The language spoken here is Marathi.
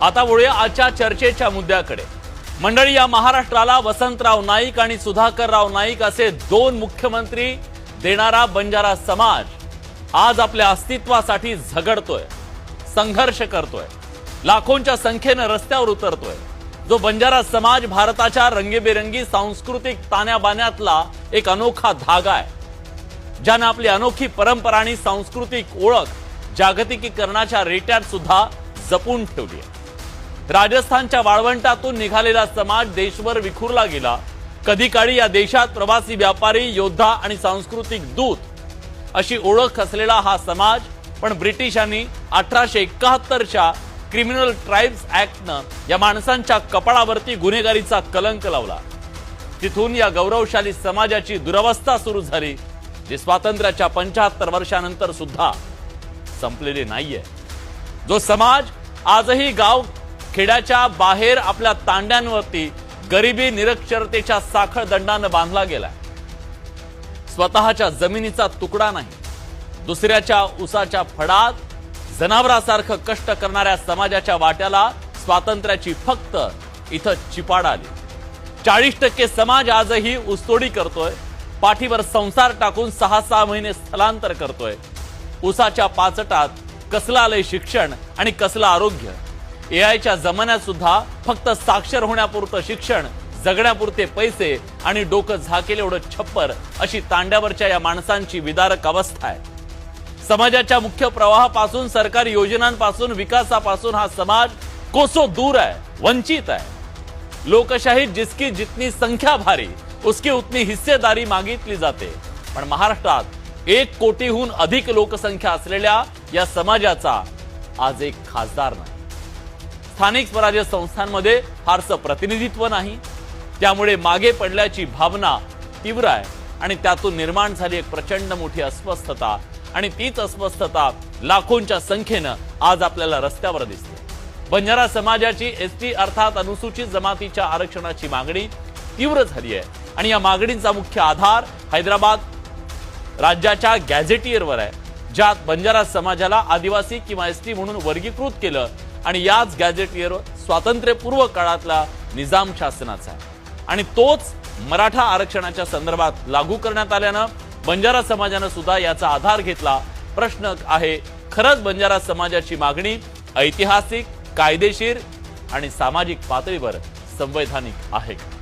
आता वळूया आजच्या चर्चेच्या मुद्द्याकडे। मंडळी, या महाराष्ट्राला वसंतराव नाईक आणि सुधाकरराव नाईक असे दोन मुख्यमंत्री देणारा बंजारा समाज आज आपल्या अस्तित्वासाठी झगडतोय, संघर्ष करतोय, लाखोंच्या संख्येने रस्त्यावर उतरतोय। जो बंजारा समाज भारताच्या रंगीबेरंगी सांस्कृतिक ताण्याबाण्यातला एक अनोखा धागा आहे, ज्याने आपली अनोखी परंपरा आणि सांस्कृतिक ओळख जागतिकीकरणाच्या रेट्यात सुद्धा जपून ठेवली आहे। राजस्थानच्या वाळवंटातून निघालेला समाज देशभर विखुरला गेला। कधी काळी या देशात प्रवासी व्यापारी, योद्धा आणि सांस्कृतिक दूत अशी ओळख असलेला हा समाज पण ब्रिटिशांनी 1871च्या क्रिमिनल ट्राइब्स ऍक्टनं या माणसांच्या कपाळावरती गुन्हेगारीचा कलंक लावला। तिथून या गौरवशाली समाजाची दुरवस्था सुरू झाली, जी स्वातंत्र्याच्या 75 वर्षानंतर सुद्धा संपलेली नाहीये। जो समाज आजही गाव खेड्याच्या बाहेर आपल्या तांड्यांवरती गरिबी निरक्षरतेच्या साखळ दंडाने बांधला गेला। स्वतःच्या जमिनीचा तुकडा नाही, दुसऱ्याच्या उसाच्या फडात जनावरासारखं कष्ट करणाऱ्या समाजाच्या वाट्याला स्वातंत्र्याची फक्त इथं चिपाड आली। 40% समाज आजही ऊसतोडी करतोय, पाठीवर संसार टाकून 6-6 महिने स्थलांतर करतोय। उसाच्या पाचटात कसलं आलंय शिक्षण आणि कसलं आरोग्य। एआयच्या जमान्यात सुद्धा फक्त साक्षर होण्यापुरतं शिक्षण, जगण्यापुरते पैसे आणि डोकं झाकेल एवढं छप्पर अशी तांड्यावरच्या या माणसांची विदारक अवस्था आहे। समाजाच्या मुख्य प्रवाहापासून, सरकारी योजनांपासून, विकासापासून हा समाज कोसो दूर आहे, वंचित आहे। लोकशाही जिसकी जितनी संख्या भारी उसकी उतनी हिस्सेदारी मागितली जाते, पण महाराष्ट्रात 1 कोटीहून अधिक लोकसंख्या असलेल्या या समाजाचा आज एक खासदार नाही। स्थानिक स्वराज्य संस्थांमध्ये फारसं प्रतिनिधित्व नाही, त्यामुळे मागे पडल्याची भावना तीव्र आहे आणि त्यातून निर्माण झाली एक प्रचंड मोठी अस्वस्थता, आणि तीच अस्वस्थता लाखोंच्या संख्येनं आज आपल्याला रस्त्यावर दिसते। बंजारा समाजाची एसटी अर्थात अनुसूचित जमातीच्या आरक्षणाची मागणी तीव्र झाली आहे आणि या मागणीचा मुख्य आधार हैदराबाद राज्याच्या गॅझेटियरवर आहे, ज्यात बंजारा समाजाला आदिवासी किंवा एसटी म्हणून वर्गीकृत केलं आणि याच गॅझेटियर स्वातंत्र्यपूर्व काळातला निजाम शासनाचा आहे आणि तोच मराठा आरक्षणाच्या संदर्भात लागू करण्यात आल्यानं बंजारा समाजाने सुद्धा याचा आधार घेतला। प्रश्न आहे, खरंच बंजारा समाजाची मागणी ऐतिहासिक, कायदेशीर आणि सामाजिक पातळीवर संवैधानिक आहे का?